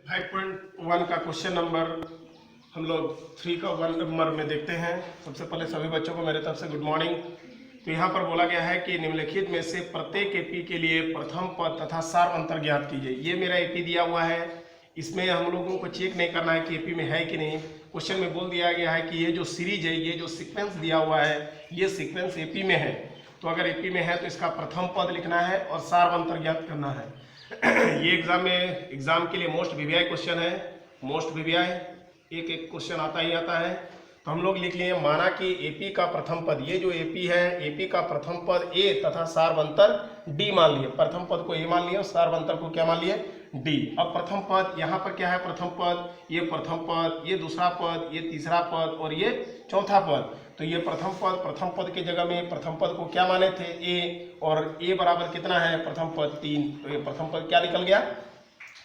5.1 का question number हम लोग 3 का 1 नंबर में देखते हैं। सबसे पहले सभी बच्चों को मेरे तरफ से गुड मॉर्निंग। तो यहाँ पर बोला गया है कि निम्नलिखित में से प्रत्येक एपी के लिए प्रथम पद तथा सार अंतर ज्ञात कीजिए। ये मेरा एपी दिया हुआ है, इसमें हम लोगों को चेक नहीं करना है कि एपी में है कि नहीं। क्वेश्चन में बोल दिया गया है कि ये जो सीरीज है, ये जो सीक्वेंस दिया हुआ है, ये सीक्वेंस एपी में है। तो अगर एपी में है तो इसका प्रथम पद लिखना है और सार अंतर ज्ञात करना है। ये एग्जाम के लिए मोस्ट वीवीआई क्वेश्चन है। मोस्ट वीवीआई एक क्वेश्चन आता ही आता है। तो हम लोग लिख लिए, माना कि एपी का प्रथम पद, ये जो एपी है, एपी का प्रथम पद ए तथा सारवंतर डी मान लिए। प्रथम पद को ए मान लिए और सारवंतर को क्या मान लिए, डी। अब प्रथम पद यहाँ पर क्या है, प्रथम पद, ये प्रथम पद, ये दूसरा पद, ये तीसरा पद और ये चौथा पद। तो ये प्रथम पद के जगह में प्रथम पद को क्या माने थे, ए, और ए बराबर कितना है, प्रथम पद 3। तो ये प्रथम पद क्या निकल गया,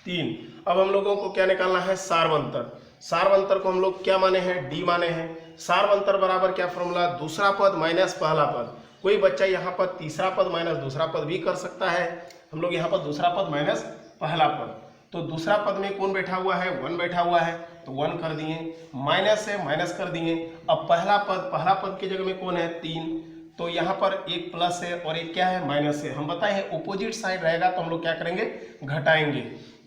3। अब हम लोगों को क्या निकालना है, सारवंतर। सारवंतर को हम लोग क्या माने हैं, डी माने हैं। सारवंतर बराबर क्या फॉर्मूला, दूसरा पद माइनस पहला पद। कोई बच्चा यहाँ पर तीसरा पद माइनस दूसरा पद भी कर सकता है। हम लोग यहाँ पर दूसरा पद माइनस पहला पद, तो दूसरा पद में कौन बैठा हुआ है, 1 बैठा हुआ है, तो 1 कर दिए, माइनस से माइनस कर दिए। अब पहला पद के जगह में कौन है, 3। तो यहाँ पर एक प्लस है और एक क्या है, माइनस है। हम बताए हैं ऑपोजिट साइड रहेगा तो हम लोग क्या करेंगे, घटाएंगे।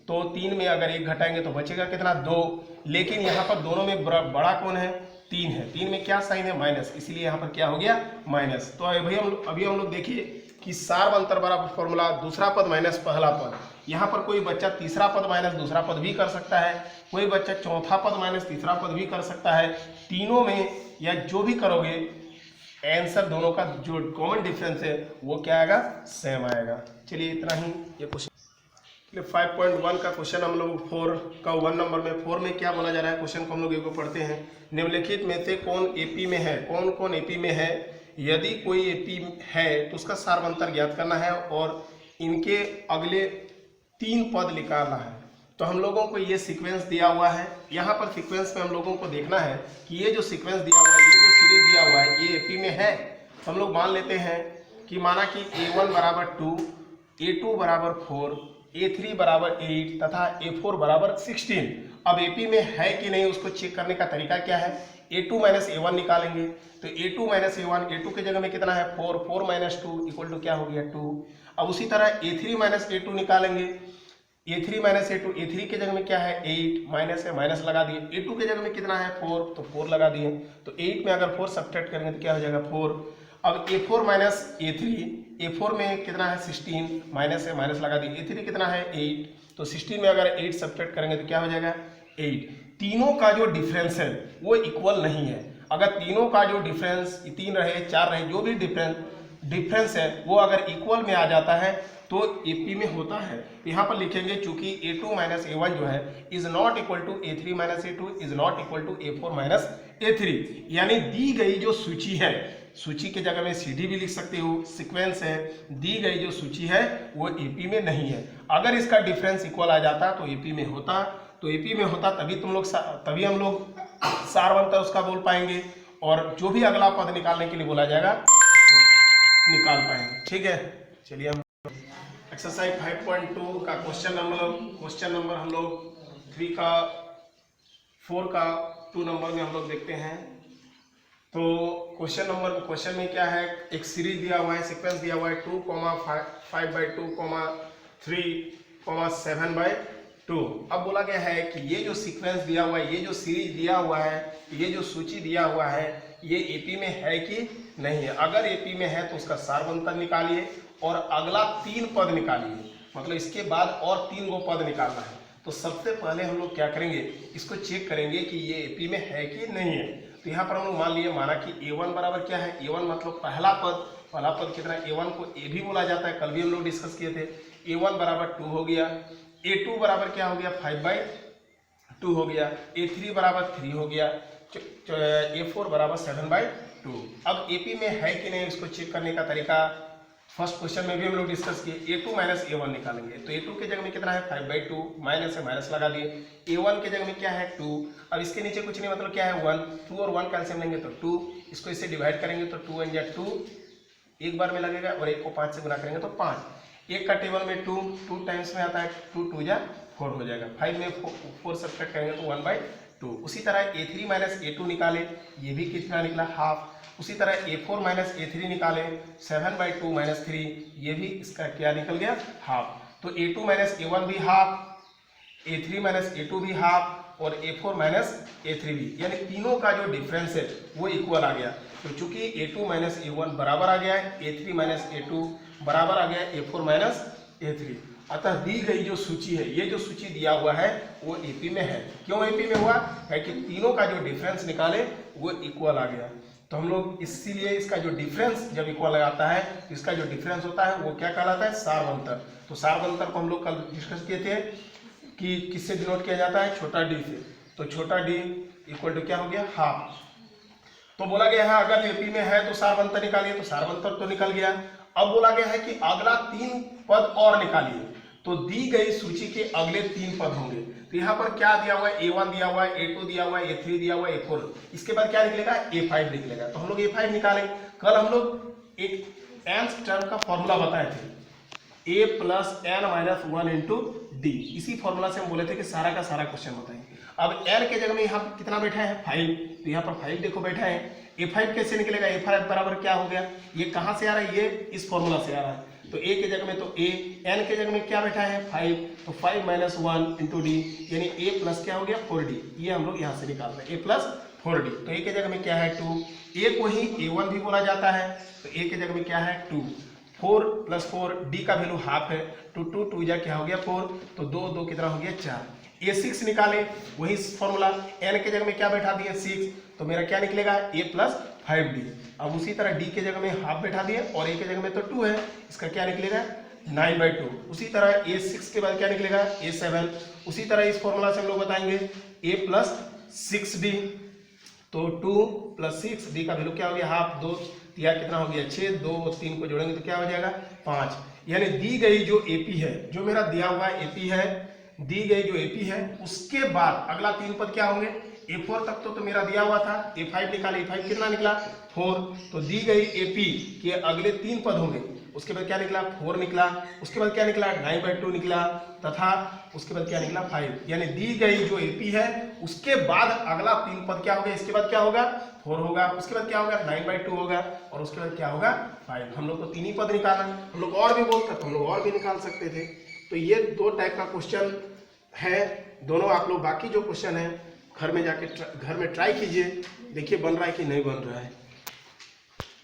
तो 3 में अगर 1 घटाएंगे तो बचेगा कितना, 2। लेकिन यहाँ पर दोनों में बड़ा कौन है, 3 है। 3 में क्या साइन है, माइनस, इसीलिए यहाँ पर क्या हो गया, माइनस। तो अभी हम लोग देखिए कि सारवंतर बराबर फॉर्मूला दूसरा पद माइनस पहला पद। यहाँ पर कोई बच्चा तीसरा पद माइनस दूसरा पद भी कर सकता है, कोई बच्चा चौथा पद माइनस तीसरा पद भी कर सकता है। तीनों में या जो भी करोगे, आंसर दोनों का जो कॉमन डिफरेंस है वो क्या आएगा, सेम आएगा। चलिए इतना ही ये क्वेश्चन। 5.1 का क्वेश्चन हम लोग 4 का 1 नंबर में 4 में क्या बोला जा रहा है, क्वेश्चन को हम लोग एक को पढ़ते हैं। निम्नलिखित में से कौन एपी में है, कौन कौन एपी में है। यदि कोई एपी है तो उसका सारवंतर ज्ञात करना है और इनके अगले 3 पद निकालना है। तो हम लोगों को ये सीक्वेंस दिया हुआ है। यहाँ पर सीक्वेंस में हम लोगों को देखना है कि ये जो सीक्वेंस दिया हुआ है, ये जो सीरीज दिया हुआ है, ये एपी में है। तो हम लोग मान लेते हैं कि माना कि A1 बराबर 2, A2 बराबर 4, A3 बराबर 8 तथा A4 बराबर 16। अब एपी में है कि नहीं उसको चेक करने का तरीका क्या है, A2 माइनस A1 निकालेंगे। तो A2 माइनस A1, A2 के जगह में कितना है, 4, 4 माइनस 2 इक्वल टू क्या हो गया, 2। अब उसी तरह A3 माइनस A2 निकालेंगे। A3 माइनस A2, A3 के जगह में क्या है, 8, माइनस है, माइनस लगा दिए। A2 के जगह में कितना है, 4, तो 4 लगा दिए। तो 8 में अगर 4 सब्ट्रैक्ट करेंगे तो क्या हो जाएगा, 4। अब A4 माइनस A3, A4 में कितना है, 16, माइनस है, माइनस लगा दिए। A3 कितना है, 8, तो 16 में अगर 8 सब्ट्रैक्ट करेंगे तो क्या हो जाएगा, 8। तीनों का जो डिफरेंस है वो इक्वल नहीं है। अगर तीनों का जो डिफरेंस 3 रहे 4 रहे, जो भी डिफरेंस है वो अगर इक्वल में आ जाता है तो एपी में होता है। यहाँ पर लिखेंगे चूंकि A2 माइनस A1 जो है is not equal to A3 minus A2 is not equal to A4 minus A3। यानी दी गई जो सूची है, सूची के जगह में CD भी लिख सकते हो, सीक्वेंस है, दी गई जो सूची है वो एपी में नहीं है। अगर इसका डिफरेंस इक्वल आ जाता तो एपी में होता। तो एपी में होता तभी हम लोग सारवंतर उसका बोल पाएंगे और जो भी अगला पद निकालने के लिए बोला जाएगा उसको निकाल पाएंगे। ठीक है, चलिए हम एक्सरसाइज 5.2 का क्वेश्चन नंबर हम लोग 3 का 4 का 2 नंबर में हम लोग देखते हैं। तो क्वेश्चन में क्या है, एक सीरीज दिया हुआ है, सीक्वेंस दिया हुआ है 2, 5/2, 3, 7/2। अब बोला गया है कि ये जो सीक्वेंस दिया हुआ है, ये जो सीरीज दिया हुआ है, ये जो सूची दिया हुआ है, ये एपी में है कि नहीं है। अगर एपी में है तो उसका सारवंतर निकालिए और अगला 3 पद निकालिए, मतलब इसके बाद और 3 गो पद निकालना है। तो सबसे पहले हम लोग क्या करेंगे, इसको चेक करेंगे कि ये एपी में है कि नहीं है। तो यहाँ पर हम लोग मान लिए, माना कि A1 बराबर क्या है, A1 मतलब पहला पद कितना है, A1 को A भी बोला जाता है, कल भी हम लोग डिस्कस किए थे। A1 बराबर 2 हो गया, A2 बराबर क्या हो गया, 5/2 हो गया, A3 बराबर 3 हो गया, A4 बराबर 7/2। अब एपी में है कि नहीं इसको चेक करने का तरीका फर्स्ट क्वेश्चन में भी हम लोग डिस्कस किए। A2 माइनस A1 निकालेंगे। तो A2 के जगह में कितना है, 5/2, माइनस है, माइनस लगा दिए। A1 के जगह में क्या है, 2। अब इसके नीचे कुछ नहीं, मतलब क्या है, 1। 2 और 1 कैल्सियम लेंगे तो 2। इसको इससे डिवाइड करेंगे तो 2 × 2 एक बार में लगेगा और 1 को 5 से गुना करेंगे तो 5। 1 का टेबल में 2 टाइम्स में आता है, 2 × 2 = 4 हो जाएगा। 5 में 4 सब्ट्रैक्ट करेंगे तो 1/2। उसी तरह A3 माइनस A2 निकाले, ये भी कितना निकला, हाफ। उसी तरह A4 माइनस A3 निकाले, 7/2 माइनस 3, ये भी इसका क्या निकल गया, हाफ। तो A2 माइनस A1 भी हाफ, A3 माइनस A2 भी हाफ, और A4 माइनस A3 भी, यानी तीनों का जो डिफरेंस है वो इक्वल आ गया। तो चूंकि A2 माइनस A1 बराबर आ गया है, A3 माइनस A2 बराबर आ गया है A4 माइनस A3, अतः दी गई जो सूची है, ये जो सूची दिया हुआ है वो AP में है। क्यों AP में हुआ है कि तीनों का जो डिफरेंस निकाले वो इक्वल आ गया। तो हम लोग इसीलिए इसका जो डिफरेंस जब इक्वल आता है तो इसका जो डिफरेंस होता है वो क्या कहलाता है, सार्वंतर। तो सार्वंतर को हम लोग कल डिस्कस किए थे कि किससे डिनोट किया जाता है, छोटा डी से। तो छोटा डी इक्वल टू क्या हो गया, हाफ। तो बोला गया है अगर एपी में है तो सार्वंतर निकालिए, तो सार्वंतर तो निकल गया। अब बोला गया है कि अगला 3 पद और निकालिए। तो दी गई सूची के अगले 3 पद होंगे। तो यहाँ पर क्या दिया हुआ है, A1 दिया हुआ है, A2 दिया हुआ है, A3 दिया हुआ है, A4। इसके बाद क्या निकलेगा, A5 निकलेगा। तो हम लोग A5 निकालें। कल हम लोग एक nth टर्म का फॉर्मूला बताए थे, A plus n minus 1 into D. इसी फॉर्मूला से हम बोले थे कि सारा का सारा क्वेश्चन बताएंगे। अब n के जगह में यहाँ कितना बैठा है, 5। तो यहाँ पर 5 देखो बैठा है। A5 कैसे निकलेगा, A5 बराबर क्या हो गया, ये कहाँ से आ रहा है, ये इस फॉर्मूला से आ रहा है। तो A के जगह में तो A, n के जगह में क्या बैठा है, 5। तो 5 माइनस 1 इंटू डी, यानी A प्लस क्या हो गया, 4D। ये हम लोग यहाँ से निकाल रहे हैं, A प्लस 4D। तो A के जगह में क्या है, 2। A को ही A1 भी बोला जाता है। तो A के जगह में क्या है, 2। 4 प्लस 4, डी का वैल्यू हाफ है। तो 2 2 जा क्या हो गया 4, तो 2 2 कितना हो गया 4। A6 निकाले, वही फॉर्मूला, n के जगह में क्या बैठा दिए 6, तो मेरा क्या निकलेगा A प्लस 5D। अब उसी तरह D के जगह में हाफ बैठा दिए और A के जगह में तो 2 है, इसका क्या निकलेगा 9/2। उसी तरह A6 के बाद क्या निकलेगा A7। उसी तरह इस फॉर्मूला से हम लोग बताएंगे A प्लस 6D। तो 2 प्लस 6, डी का वैल्यू क्या हो गया हाफ, 2 या कितना हो गया 6, 2 और 3 को जोड़ेंगे तो क्या हो जाएगा 5। यानी दी गई जो एपी है, जो मेरा दिया हुआ एपी है, दी गई जो एपी है, उसके बाद अगला 3 पद क्या होंगे, A4 तक तो मेरा दिया हुआ था। A5 निकाले, A5 कितना निकला 4। तो दी गई एपी के अगले 3 पद होंगे, उसके बाद क्या निकला 4 निकला, उसके बाद क्या निकला 9/2 निकला, तथा उसके बाद क्या निकला 5। यानी दी गई जो एपी है उसके बाद अगला 3 पद क्या होगा, इसके बाद क्या होगा 4 होगा, उसके बाद क्या होगा 9/2 होगा, और उसके बाद क्या होगा 5। हम लोग को 3 ही पद निकालना, हम लोग और भी बोलते तो हम लोग और भी निकाल सकते थे। तो ये 2 टाइप का क्वेश्चन है, दोनों आप लोग बाकी जो क्वेश्चन है घर में जाके घर में ट्राई कीजिए, देखिए बन रहा है कि नहीं बन रहा है।